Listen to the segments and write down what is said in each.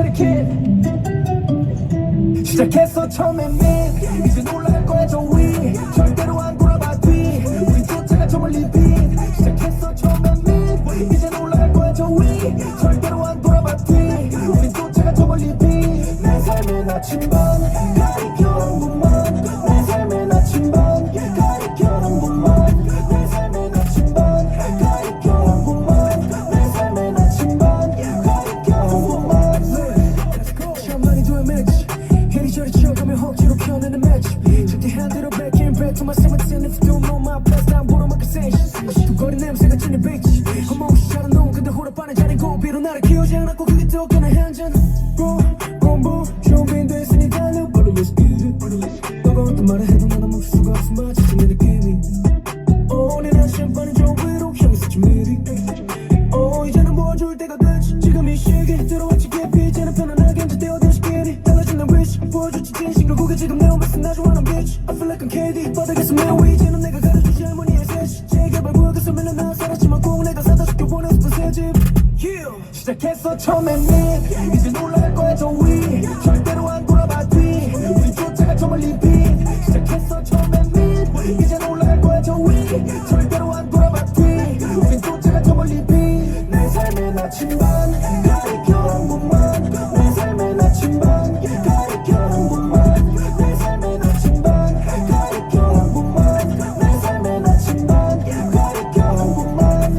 kitty kid. 시작했어 처음엔 민 이제 올라갈 거야 저 위 절대로 안 돌아봐 뒤 우리 쫓아가 저 멀리 빈 시작했어 처음엔 민 이제 올라갈 거야 저 위 절대로 안 돌아봐 뒤 우리 쫓아가 저 멀리 빈내 삶의 나침반 가리켜놓은 곳만 내 삶의 나침반 가리켜놓은 곳만 내 삶의 나침반 가리켜놓은 곳만 내 삶의 나침반 가리켜놓은 곳만 샤만이 도의 매치 이리저리 치어가며 억지로 펴내는 매치 절대 안 들어 back in back to my 17 if you don't know my past 난 보러 막그 센시 두거리 냄새가 찌는 비치 헛모시 잘한 놈 근데 호락반에 자린 고비로 나를 키우지 않았고 그게 또 꽤나 한잔 공부 쇼빈도 있으니 달려 But let's get it 너가 어떤 말을 해도 나는 멈출 수가 없어 마치 내 느낌이 오늘은 샴푸는 좀 위로 향이 스치 미리 이제는 모아줄 때가 됐지 지금 이 시기 들어왔지 깊이 이제는 편안하게 앉아 떼어대시 길이 달라진 난 wish 보여줄지 진심 결국에 지금 내 오면서 나 좋아하는 bitch I feel like I'm KD 바닥에서 매워 이제는 내가 가르쳐줄 할머니의 셋이 재개발 구역에서 맨날 나 살았지만 꼭 내가 사다 줄게 원해 싶은 새집 시작했어 처음엔 민 이제 올라갈 거야 저 위 절대로 안 돌아봐 뒤 우리 쫓아가 저 멀리 빈 시작했어 처음엔 민 이제 올라갈 거야 저 위 절대로 안 돌아봐 뒤 우리 쫓아가 저 멀리 빈 내 삶의 나침반 가리켜놓은 곳만 내 삶의 나침반 가리켜놓은 곳만 내 삶의 나침반 가리켜놓은 곳만 내 삶의 나침반 가리켜놓은 곳만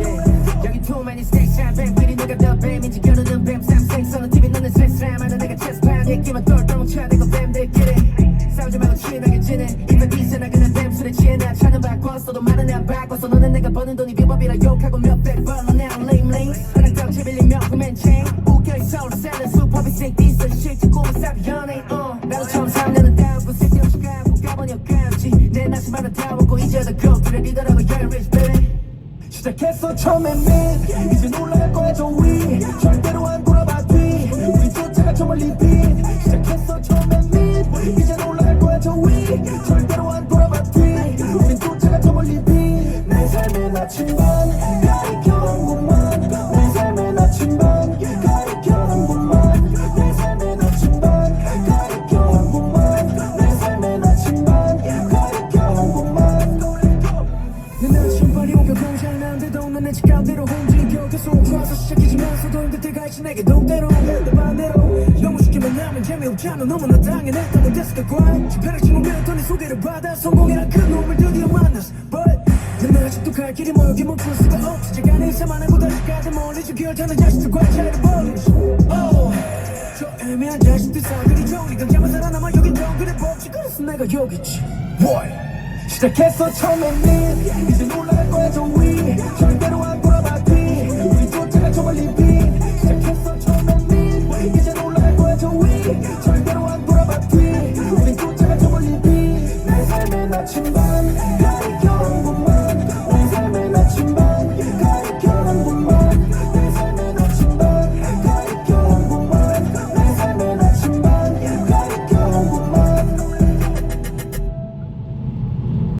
여기 too many station 뱀들이 내가 더 뱀인지 겨누는 뱀 쌈생선은 TV 넣는 세상 하는 내가 체스판 얘기만 똘똘 뭉쳐대고 뱀들끼리 싸우지 말고 친하게 지내 이번 이세나 그냥 뱀술에 취해 나 차는 바꿨어도 말은 안 바꿨어 너는 내가 버는 돈이 비법이라 욕하고 몇백 번 너네 안 링링 하나 더 재빌리며 구맨체인 웃겨있어 사는 수법이 있어 shit 듣고 사비 연예인 나도 처음 3년은 다우고 쓸데없이 가고 가버려 감지 내 나시만은 다 먹고 이제 더 고프를 리더라고 you're rich baby 시작했어 처음엔 민 이제 올라갈 거야 저 위 절대로 안 돌아봐 뒤 우리 쫓아가 저 멀리 빈 시작했어 처음엔 민 이제 올라갈 거야 저 위 절대로 안 돌아봐 뒤 우리 쫓아가 저 멀리 빈내 삶의 나침반 가리켜놓은 곳만 내 삶의 나침반 가리켜놓은 곳만 내 삶의 나침반 가리켜놓은 곳만 내 삶의 나침반 가리켜놓은 곳만 내 나침반이 옮겨보지 않았는데도 난 내 직감대로 움직여 계속 좋아서 시작이지면서도 힘들 때가 있지 내게 동대로 내 반대로 너무 쉽게 만나면 재미없잖아 너무나 당연했다고 됐을까 과 지폐를 치면 더 네 소개를 받아 성공이란 큰 놈을 드디어 만났어 But 난 아직도 갈 길이 멀어 여기 멈출 수가 없어 제가 인사만 하고 다시까지 멀리 죽여타는 자식들과 차이를 벌리지 저 애매한 자식들 사그리 정리 강자만 살아남아 여긴 정글의 법칙 그래서 내가 여기 있지 시작했어 처음엔 민 이제 올라갈 거야 저 위 절대로 안